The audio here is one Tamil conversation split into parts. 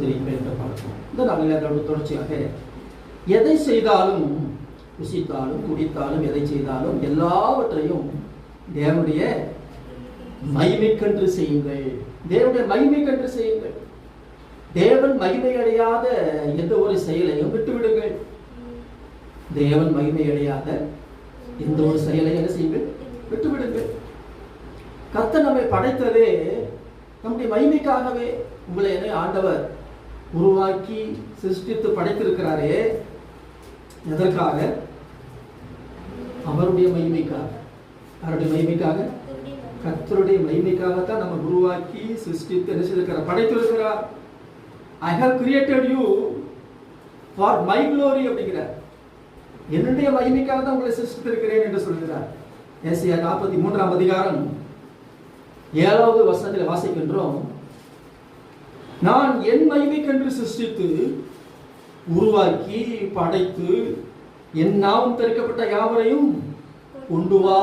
ஸ்தோத்திரிங்கள் என்று பார்க்கிறோம். இந்த நாளில் அதோட தொடர்ச்சியாக எதை செய்தாலும், புசித்தாலும் குடித்தாலும் எதை செய்தாலும் எல்லாவற்றையும் தேவனுடைய மகிமைக்கென்று செய்யுங்கள். தேவனுடைய மகிமைக்கென்று செய்யுங்கள். தேவன் மகிமை அடையாத எந்த ஒரு செயலையும் விட்டுவிடுங்கள். தேவன் மகிமை அடையாத எந்த ஒரு செயலையும் என்ன செய்யுங்கள்? விட்டுவிடுங்கள். கர்த்தர் நம்மை படைத்ததே நம்முடைய மகிமைக்காகவே. உங்களை என்ன ஆண்டவர் உருவாக்கி சிருஷ்டித்து படைத்திருக்கிறாரே, எதற்காக? அவருடைய மகிமைக்காக. அவருடைய மகிமைக்காக, கர்த்தருடைய மகிமைக்காகத்தான் நம்ம உருவாக்கி சிருஷ்டித்து என்ன செய்திருக்கிறார்? படைத்திருக்கிறார். I have created you for my glory அப்படிங்கிறார். என்னுடைய மகிமைக்காக தான் உங்களை சிருஷ்டித்திருக்கிறேன் என்று சொல்கிறார். ஏசாயா 43ஆம் அதிகாரம் 7வது வசனத்தில் வாசிக்கின்றோம், நான் என் மகிமைக்கென்று சிருஷ்டித்து உருவாக்கி படைத்து என் நாமம் தரிக்கப்பட்ட யாவரையும் கொண்டு வா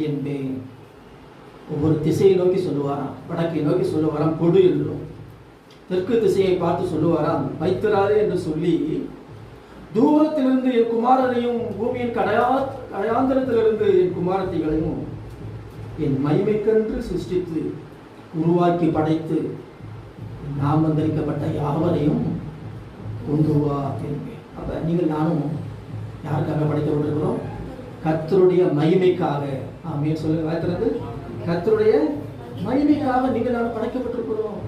என்பேன். ஒவ்வொரு திசையை நோக்கி சொல்லுவாராம். வடக்கை நோக்கி சொல்லுவாராம் கொடு என்றும், தெற்கு திசையை பார்த்து சொல்லுவாராம் வைத்திராதே என்று சொல்லி, தூரத்திலிருந்து என் குமாரனையும் பூமியின் கடையாந்திரத்திலிருந்து என் குமாரத்திகளையும் என் மகிமைக்கென்று சிருஷ்டித்து உருவாக்கி படைத்து நாமம் தரிக்கப்பட்ட யாவரையும் கொண்டு வா என்பேன். அப்ப நீங்கள் நானும் யாருக்காக படைக்கப்பட்டிருக்கிறோம்? கர்த்தருடைய மகிமைக்காக. ஆமென் சொல்லுங்க. வாய்த்திருந்து கர்த்தருடைய மகிமைக்காக நீங்கள் நானும் படைக்கப்பட்டிருக்கிறோம்.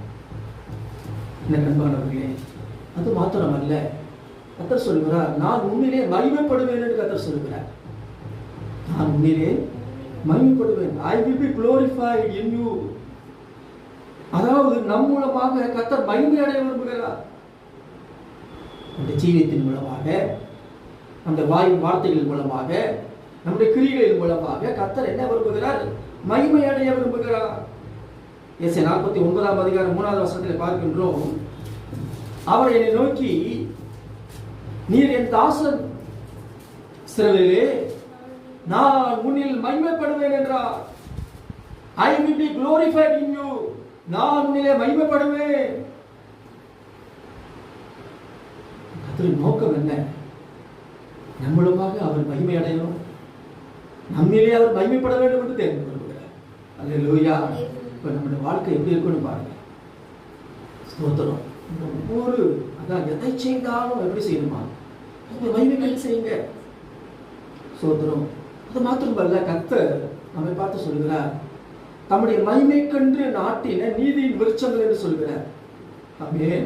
இந்த அன்பானவர்களே, அது மாத்திரமல்ல, கர்த்தர் சொல்கிறார், நான் உன்னிலே மகிமைப்படுவேன் என்று கர்த்தர் சொல்கிறார். நான் உன்னிலே மகிமைப்படுவேன். I will be glorified in you. அதாவது நம் மூலமாக கர்த்தர் மகிமை அடைய விரும்புகிறார். அந்த ஜீவியத்தின் மூலமாக, அந்த வார்த்தைகள் மூலமாக, நம்முடைய கிரியைகளின் மூலமாக கர்த்தர் என்ன விரும்புகிறார்? மகிமை அடைய விரும்புகிறார். ஏசாயா 49ஆம் அதிகாரம் 3வது வசனத்தில் பார்க்கின்றோம், அவர் என்னை நோக்கி, நீர் என் தாசன் இஸ்ரவேலே, நான் உன்னில் மகிமைப்படுவேன் என்றார். I will be glorified in you. நான் உன்னிலே மகிமைப்படுவேன். அதன் நோக்கம் என்ன? நம்மளுமாக அவர் மகிமை அடையணும், நம்மிலே அவர் மகிமைப்பட வேண்டும் என்று தெரிந்து கொள்கிறார். அல்லேலூயா. இப்ப நம்முடைய வாழ்க்கை எப்படி இருக்குன்னு பாருங்க. ஸ்தோத்திரம். ஒவ்வொரு அதான் எதை செய்தாலும் எப்படி செய்யணுமா? மகிமைகள் செய்யுங்க. ஸ்தோத்திரம். அது மாத்திரமல்ல, கர்த்தர் நம்மை பார்த்து சொல்கிறார், தம்முடைய மகிமைக்கென்று நாட்டின நீதியின் விருட்சங்கள் என்று சொல்கிறார். ஆமென்.